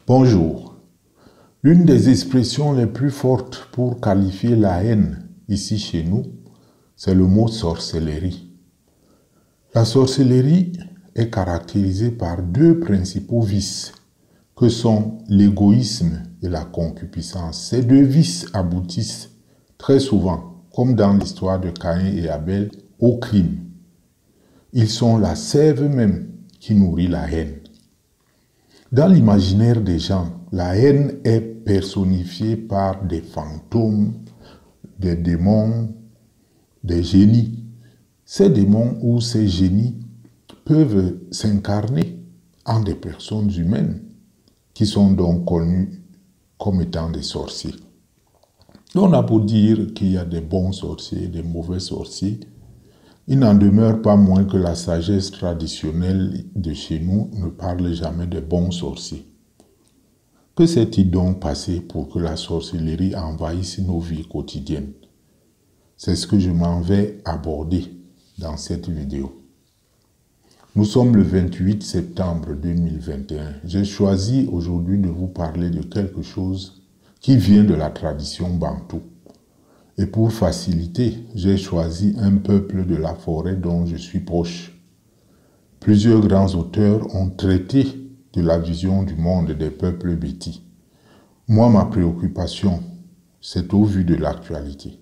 Bonjour. L'une des expressions les plus fortes pour qualifier la haine ici chez nous, c'est le mot sorcellerie. La sorcellerie est caractérisée par deux principaux vices que sont l'égoïsme et la concupiscence. Ces deux vices aboutissent très souvent, comme dans l'histoire de Caïn et Abel, au crime. Ils sont la sève même qui nourrit la haine. Dans l'imaginaire des gens, la haine est personnifiée par des fantômes, des démons, des génies. Ces démons ou ces génies peuvent s'incarner en des personnes humaines qui sont donc connues comme étant des sorciers. On a beau dire qu'il y a des bons sorciers et des mauvais sorciers, il n'en demeure pas moins que la sagesse traditionnelle de chez nous ne parle jamais de bons sorciers. Que s'est-il donc passé pour que la sorcellerie envahisse nos vies quotidiennes? C'est ce que je m'en vais aborder dans cette vidéo. Nous sommes le 28 septembre 2021. J'ai choisi aujourd'hui de vous parler de quelque chose qui vient de la tradition bantou. Et pour faciliter, j'ai choisi un peuple de la forêt dont je suis proche. Plusieurs grands auteurs ont traité de la vision du monde des peuples bétis. Moi, ma préoccupation, c'est au vu de l'actualité.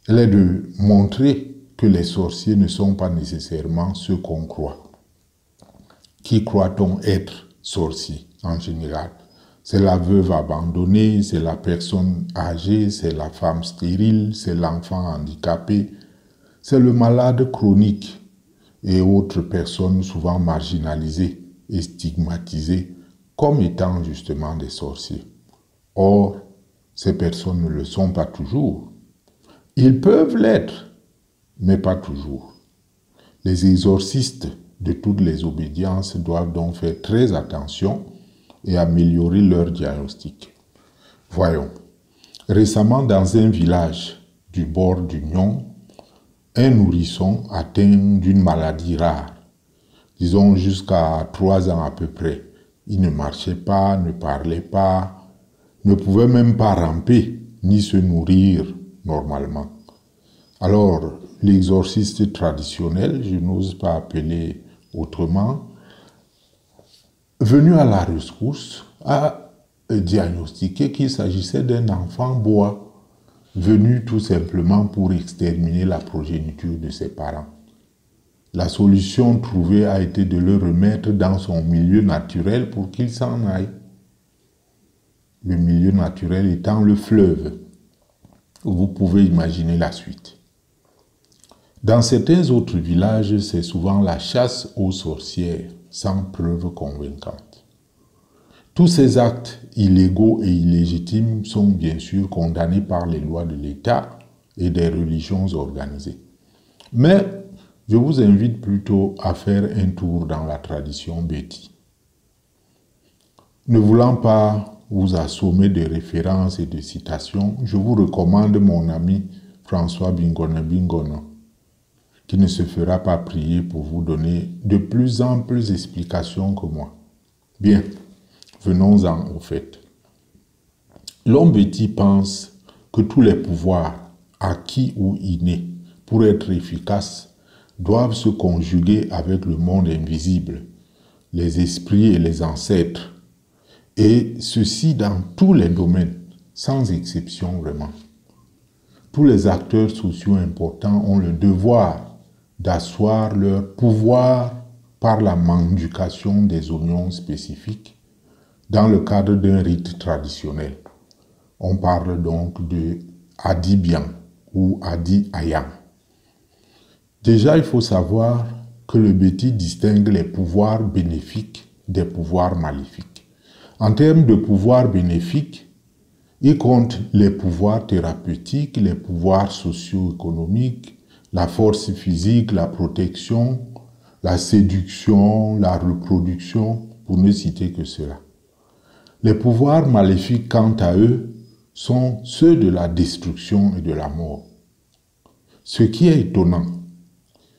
Elle est de montrer que les sorciers ne sont pas nécessairement ceux qu'on croit. Qui croit-on être sorcier en général? C'est la veuve abandonnée, c'est la personne âgée, c'est la femme stérile, c'est l'enfant handicapé, c'est le malade chronique et autres personnes souvent marginalisées et stigmatisées comme étant justement des sorciers. Or, ces personnes ne le sont pas toujours. Ils peuvent l'être, mais pas toujours. Les exorcistes de toutes les obédiences doivent donc faire très attention et améliorer leur diagnostic. Voyons. Récemment, dans un village du bord du Nyon, un nourrisson atteint d'une maladie rare, disons jusqu'à 3 ans à peu près. Il ne marchait pas, ne parlait pas, ne pouvait même pas ramper, ni se nourrir normalement. Alors, l'exorciste traditionnel, je n'ose pas appeler autrement, venu à la rescousse, a diagnostiqué qu'il s'agissait d'un enfant bois, venu tout simplement pour exterminer la progéniture de ses parents. La solution trouvée a été de le remettre dans son milieu naturel pour qu'il s'en aille. Le milieu naturel étant le fleuve. Vous pouvez imaginer la suite. Dans certains autres villages, c'est souvent la chasse aux sorcières, sans preuve convaincante. Tous ces actes illégaux et illégitimes sont bien sûr condamnés par les lois de l'État et des religions organisées. Mais je vous invite plutôt à faire un tour dans la tradition béti. Ne voulant pas vous assommer de références et de citations, je vous recommande mon ami François Bingono, qui ne se fera pas prier pour vous donner de plus amples explications que moi. Bien, venons-en au fait. L'homme béti pense que tous les pouvoirs, acquis ou innés, pour être efficaces, doivent se conjuguer avec le monde invisible, les esprits et les ancêtres, et ceci dans tous les domaines, sans exception vraiment. Tous les acteurs sociaux importants ont le devoir d'asseoir leur pouvoir par la mendication des oignons spécifiques dans le cadre d'un rite traditionnel. On parle donc de Adibian ou Adi Ayam. Déjà, il faut savoir que le béti distingue les pouvoirs bénéfiques des pouvoirs maléfiques. En termes de pouvoirs bénéfiques, il compte les pouvoirs thérapeutiques, les pouvoirs socio-économiques, la force physique, la protection, la séduction, la reproduction, pour ne citer que cela. Les pouvoirs maléfiques, quant à eux, sont ceux de la destruction et de la mort. Ce qui est étonnant,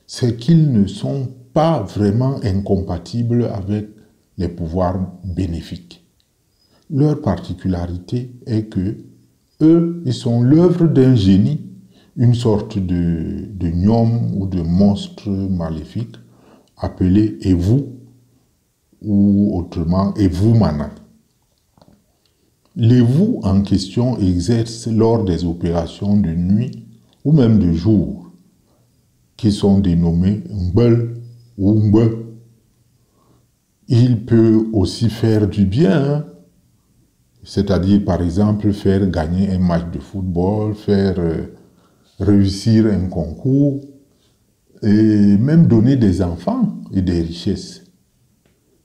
c'est qu'ils ne sont pas vraiment incompatibles avec les pouvoirs bénéfiques. Leur particularité est que eux, ils sont l'œuvre d'un génie, une sorte de gnome ou de monstre maléfique appelé Evu ou autrement Evumana. L'Evu en question exerce lors des opérations de nuit ou même de jour, qui sont dénommées Mbel ou Mbe. Il peut aussi faire du bien, c'est-à-dire par exemple faire gagner un match de football, faire réussir un concours et même donner des enfants et des richesses.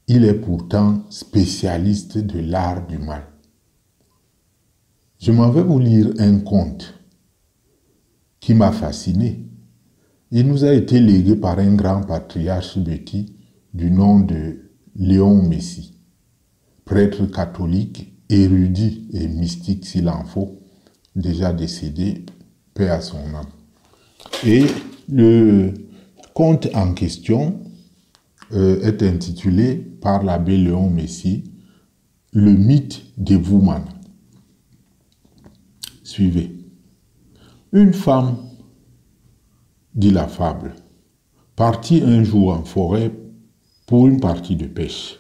Il est pourtant spécialiste de l'art du mal. Je m'en vais vous lire un conte qui m'a fasciné. Il nous a été légué par un grand patriarche béti du nom de Léon Messie, prêtre catholique, érudit et mystique s'il en faut, déjà décédé, paix à son âme. Et le conte en question est intitulé par l'abbé Léon Messie, le mythe d'Evumana. Suivez. Une femme, dit la fable, partit un jour en forêt pour une partie de pêche.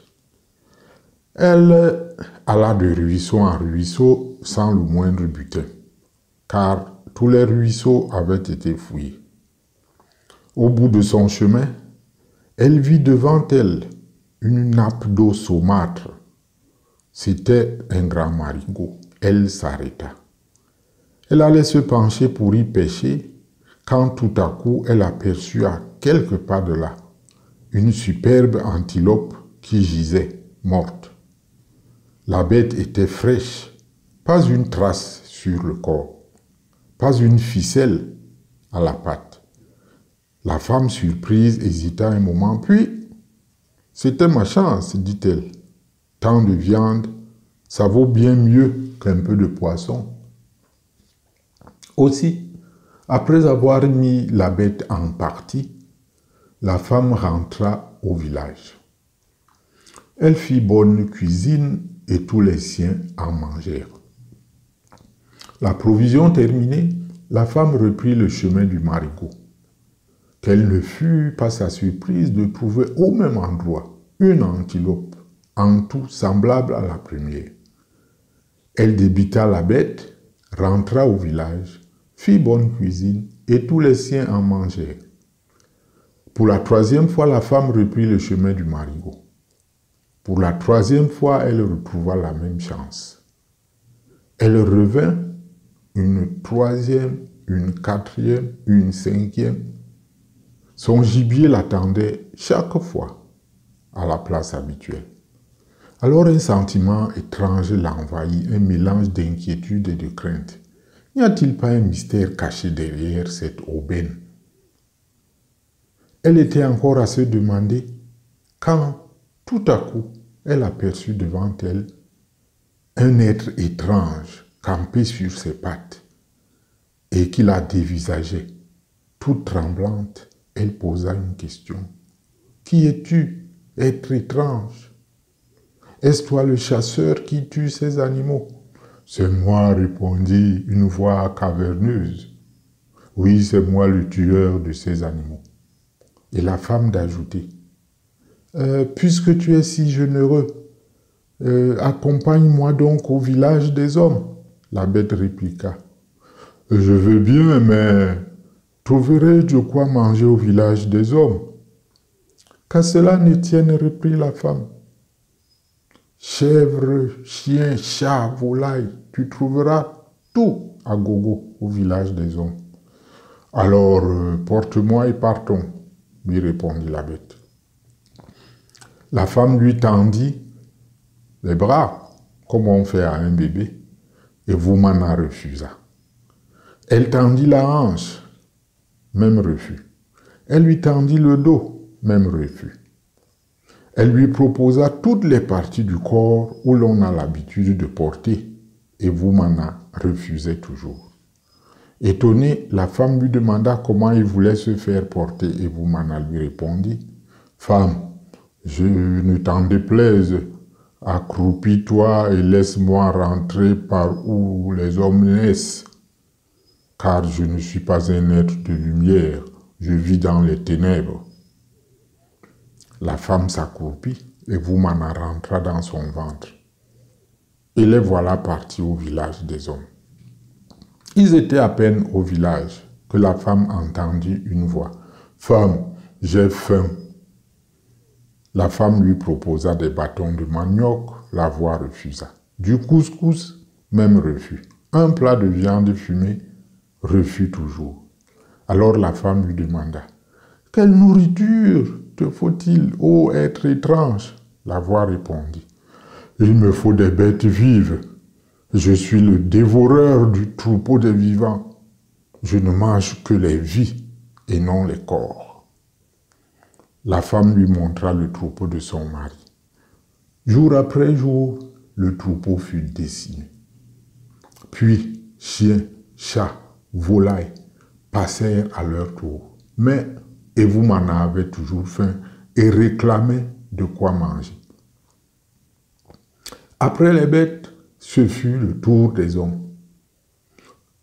Elle alla de ruisseau en ruisseau sans le moindre butin, car tous les ruisseaux avaient été fouillés. Au bout de son chemin, elle vit devant elle une nappe d'eau saumâtre. C'était un grand marigot. Elle s'arrêta. Elle allait se pencher pour y pêcher, quand tout à coup elle aperçut à quelques pas de là une superbe antilope qui gisait, morte. La bête était fraîche, pas une trace sur le corps, pas une ficelle à la patte. La femme surprise hésita un moment, puis « C'était ma chance, dit-elle. Tant de viande, ça vaut bien mieux qu'un peu de poisson. » Aussi, après avoir mis la bête en partie, la femme rentra au village. Elle fit bonne cuisine et tous les siens en mangèrent. La provision terminée, la femme reprit le chemin du marigot. Quelle ne fut pas sa surprise de trouver au même endroit une antilope, en tout semblable à la première. Elle débita la bête, rentra au village, fit bonne cuisine et tous les siens en mangèrent. Pour la troisième fois, la femme reprit le chemin du marigot. Pour la troisième fois, elle retrouva la même chance. Elle revint une troisième, une quatrième, une cinquième. Son gibier l'attendait chaque fois à la place habituelle. Alors un sentiment étrange l'envahit, un mélange d'inquiétude et de crainte. N'y a-t-il pas un mystère caché derrière cette aubaine? Elle était encore à se demander quand, tout à coup, elle aperçut devant elle un être étrange campé sur ses pattes et qui la dévisageait. Toute tremblante, elle posa une question. « Qui es-tu, être étrange? Est-ce toi le chasseur qui tue ces animaux? » « C'est moi, répondit une voix caverneuse. « Oui, c'est moi le tueur de ces animaux. » Et la femme d'ajouter. « Puisque tu es si généreux, accompagne-moi donc au village des hommes. » La bête répliqua. « Je veux bien, mais trouverai-je de quoi manger au village des hommes? » « Qu'à cela ne tienne, reprit la femme. Chèvres, chiens, chats, volailles, tu trouveras tout à gogo au village des hommes. Alors, porte-moi et partons, lui répondit la bête. La femme lui tendit les bras, comme on fait à un bébé, et Evumana refusa. Elle tendit la hanche, même refus. Elle lui tendit le dos, même refus. Elle lui proposa toutes les parties du corps où l'on a l'habitude de porter, et Evumana refusait toujours. Étonnée, la femme lui demanda comment il voulait se faire porter, et Evumana lui répondit « Femme, je ne t'en déplaise, Accroupis-toi et laisse-moi rentrer par où les hommes naissent, car je ne suis pas un être de lumière, je vis dans les ténèbres. » La femme s'accroupit et Vumana rentra dans son ventre. Et les voilà partis au village des hommes. Ils étaient à peine au village que la femme entendit une voix. « Femme, j'ai faim. » La femme lui proposa des bâtons de manioc, la voix refusa. Du couscous, même refus. Un plat de viande fumée, refus toujours. Alors la femme lui demanda, « Quelle nourriture te faut-il, ô être étrange ?» La voix répondit, « Il me faut des bêtes vives. Je suis le dévoreur du troupeau des vivants. Je ne mange que les vies et non les corps. » La femme lui montra le troupeau de son mari. Jour après jour, le troupeau fut décimé. Puis, chiens, chats, volailles passèrent à leur tour. Mais Evumana avait toujours faim et réclamait de quoi manger. Après les bêtes, ce fut le tour des hommes.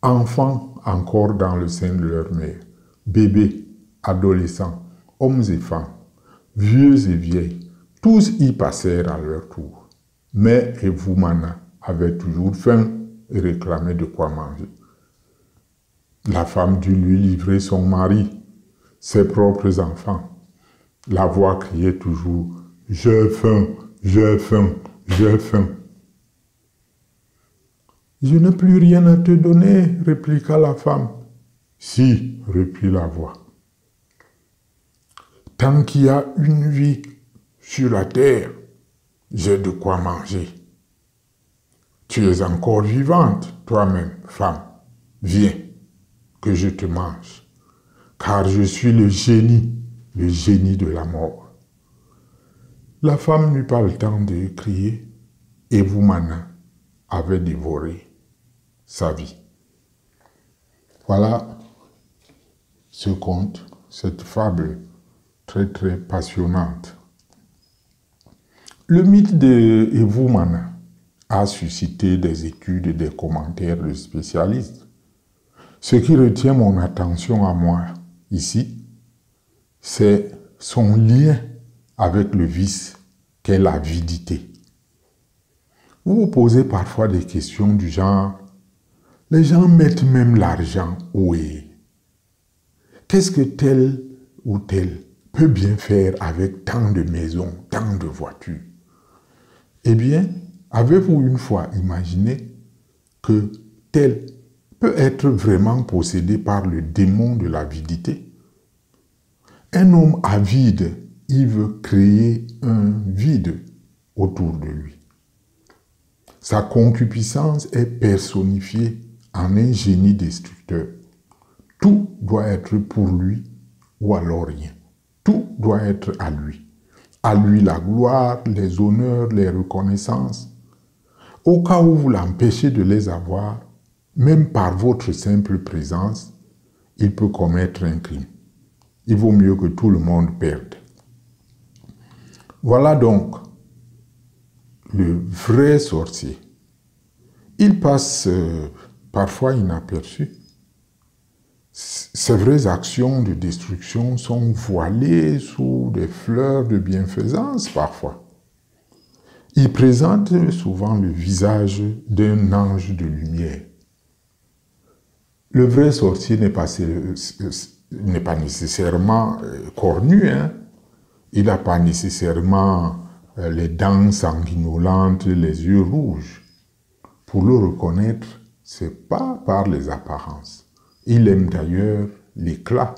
Enfants encore dans le sein de leur mère, bébés, adolescents, hommes et femmes, vieux et vieilles, tous y passèrent à leur tour. Mais Evumana avait toujours faim et réclamait de quoi manger. La femme dut lui livrer son mari, ses propres enfants. La voix criait toujours « J'ai faim, j'ai faim, j'ai faim. » « Je n'ai plus rien à te donner, » répliqua la femme. « Si, » reprit la voix. « Tant qu'il y a une vie sur la terre, j'ai de quoi manger. Tu es encore vivante, toi-même, femme. Viens, que je te mange, car je suis le génie de la mort. » La femme n'eut pas le temps de crier, et Vumana avait dévoré sa vie. Voilà ce conte, cette fable très très passionnante. Le mythe de Evumana a suscité des études et des commentaires de spécialistes. Ce qui retient mon attention à moi ici, c'est son lien avec le vice qu'est l'avidité. Vous vous posez parfois des questions du genre, les gens mettent même l'argent où est. Qu'est-ce que tel ou tel peut bien faire avec tant de maisons, tant de voitures? Eh bien, avez-vous une fois imaginé que tel peut être vraiment possédé par le démon de l'avidité? Un homme avide, il veut créer un vide autour de lui. Sa concupiscence est personnifiée en un génie destructeur. Tout doit être pour lui ou alors rien. Tout doit être à lui. À lui la gloire, les honneurs, les reconnaissances. Au cas où vous l'empêchez de les avoir, même par votre simple présence, il peut commettre un crime. Il vaut mieux que tout le monde perde. Voilà donc le vrai sorcier. Il passe parfois inaperçu. Ses vraies actions de destruction sont voilées sous des fleurs de bienfaisance parfois. Il présente souvent le visage d'un ange de lumière. Le vrai sorcier n'est pas nécessairement cornu, hein? Il n'a pas nécessairement les dents sanguinolentes, les yeux rouges. Pour le reconnaître, ce n'est pas par les apparences. Il aime d'ailleurs l'éclat.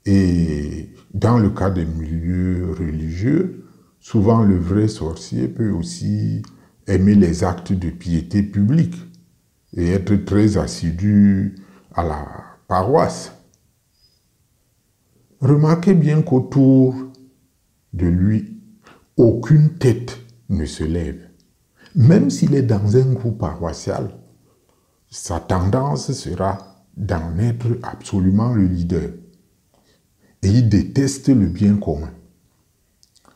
Et dans le cas des milieux religieux, souvent le vrai sorcier peut aussi aimer les actes de piété publique et être très assidu à la paroisse. Remarquez bien qu'autour de lui, aucune tête ne se lève. Même s'il est dans un groupe paroissial, sa tendance sera d'en être absolument le leader. Et il déteste le bien commun.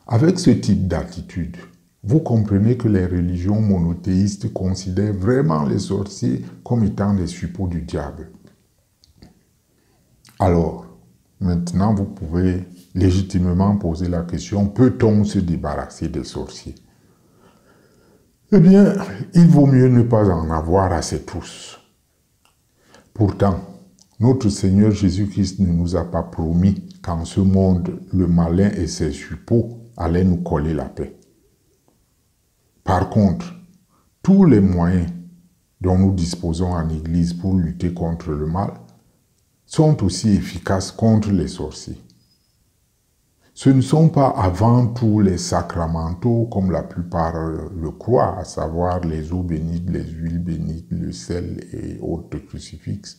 Avec ce type d'attitude, vous comprenez que les religions monothéistes considèrent vraiment les sorciers comme étant des suppôts du diable. Alors, maintenant, vous pouvez légitimement poser la question, peut-on se débarrasser des sorciers? Eh bien, il vaut mieux ne pas en avoir assez tous. Pourtant, notre Seigneur Jésus-Christ ne nous a pas promis qu'en ce monde, le malin et ses suppôts allaient nous coller la paix. Par contre, tous les moyens dont nous disposons en Église pour lutter contre le mal sont aussi efficaces contre les sorciers. Ce ne sont pas avant tout les sacramentaux, comme la plupart le croient, à savoir les eaux bénites, les huiles bénites, le sel et autres crucifixes.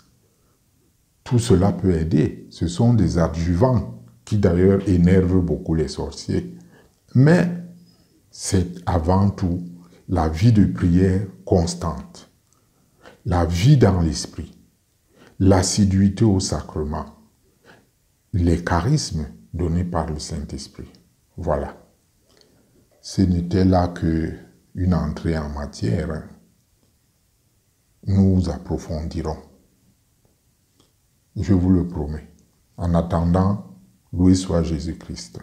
Tout cela peut aider. Ce sont des adjuvants qui d'ailleurs énervent beaucoup les sorciers. Mais c'est avant tout la vie de prière constante, la vie dans l'esprit, l'assiduité au sacrement, les charismes donnés par le Saint-Esprit. Voilà. Ce n'était là qu'une entrée en matière. Nous approfondirons. Je vous le promets. En attendant, loué soit Jésus-Christ.